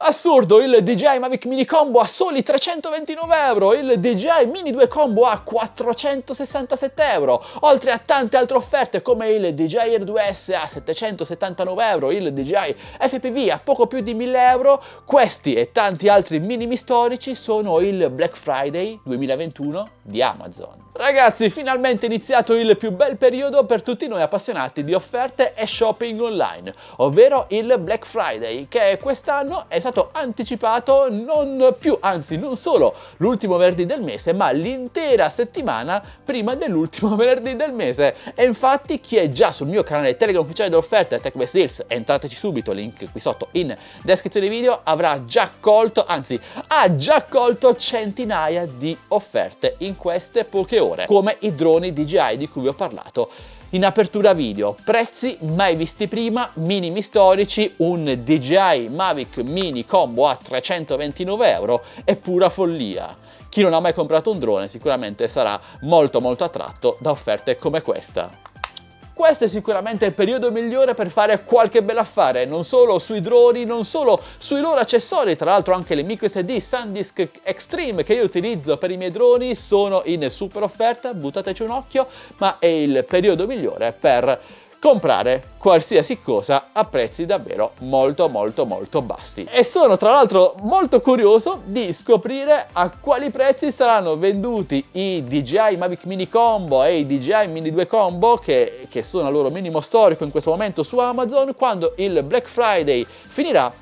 Assurdo, il DJI Mavic Mini Combo a soli 329 euro, il DJI Mini 2 Combo a 467 euro, oltre a tante altre offerte come il DJI Air 2S a 779 euro, il DJI FPV a poco più di 1000 euro. Questi e tanti altri minimi storici sono il Black Friday 2021 di Amazon. Ragazzi, finalmente è iniziato il più bel periodo per tutti noi appassionati di offerte e shopping online, ovvero il Black Friday, che quest'anno è stato anticipato non solo l'ultimo venerdì del mese, ma l'intera settimana prima dell'ultimo venerdì del mese. E infatti chi è già sul mio canale Telegram ufficiale delle offerte Tech Best Deals, entrateci subito, link qui sotto in descrizione video, ha già colto centinaia di offerte in queste poche ore, come i droni DJI di cui vi ho parlato in apertura video. Prezzi mai visti prima, minimi storici, un DJI Mavic Mini Combo a 329 euro è pura follia. Chi non ha mai comprato un drone sicuramente sarà molto attratto da offerte come questa. Questo è sicuramente il periodo migliore per fare qualche bell'affare, non solo sui droni, non solo sui loro accessori, tra l'altro anche le micro SD SanDisk Extreme che io utilizzo per i miei droni sono in super offerta, buttateci un occhio, ma è il periodo migliore per comprare qualsiasi cosa a prezzi davvero molto bassi. E sono tra l'altro molto curioso di scoprire a quali prezzi saranno venduti i DJI Mavic Mini Combo e i DJI Mini 2 Combo che sono al loro minimo storico in questo momento su Amazon, quando il Black Friday finirà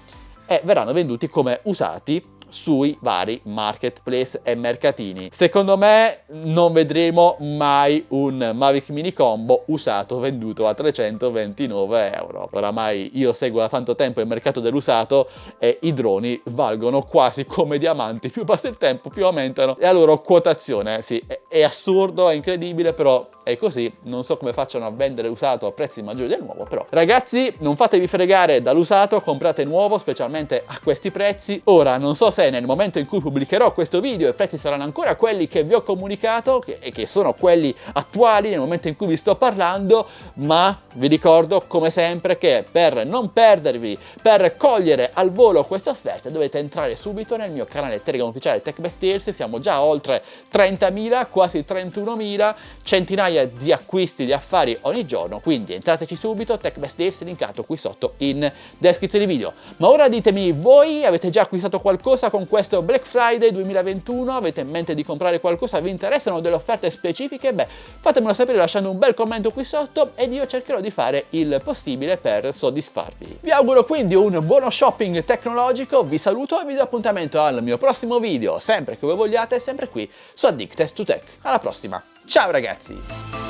e verranno venduti come usati sui vari marketplace e mercatini. Secondo me non vedremo mai un Mavic Mini Combo usato venduto a 329 euro. Oramai io seguo da tanto tempo il mercato dell'usato e i droni valgono quasi come diamanti, più passa il tempo più aumentano la loro quotazione. Sì, è assurdo, è incredibile, però è così. Non so come facciano a vendere usato a prezzi maggiori del nuovo, però ragazzi, non fatevi fregare dall'usato, comprate nuovo, specialmente a questi prezzi. Ora non so se nel momento in cui pubblicherò questo video i prezzi saranno ancora quelli che vi ho comunicato e che sono quelli attuali nel momento in cui vi sto parlando, ma vi ricordo come sempre che per non perdervi, per cogliere al volo queste offerte, dovete entrare subito nel mio canale Telegram ufficiale Tech Best Deals. Siamo già oltre 30.000, quasi 31.000, centinaia di acquisti di affari ogni giorno, quindi entrateci subito, Tech Best Deals linkato qui sotto in descrizione video. Ma ora ditemi voi, avete già acquistato qualcosa con questo Black Friday 2021? Avete in mente di comprare qualcosa? Vi interessano delle offerte specifiche? Beh, fatemelo sapere lasciando un bel commento qui sotto ed io cercherò di fare il possibile per soddisfarvi. Vi auguro quindi un buono shopping tecnologico, vi saluto e vi do appuntamento al mio prossimo video, sempre che voi vogliate, sempre qui su Addicted to Tech. Alla prossima, ciao ragazzi!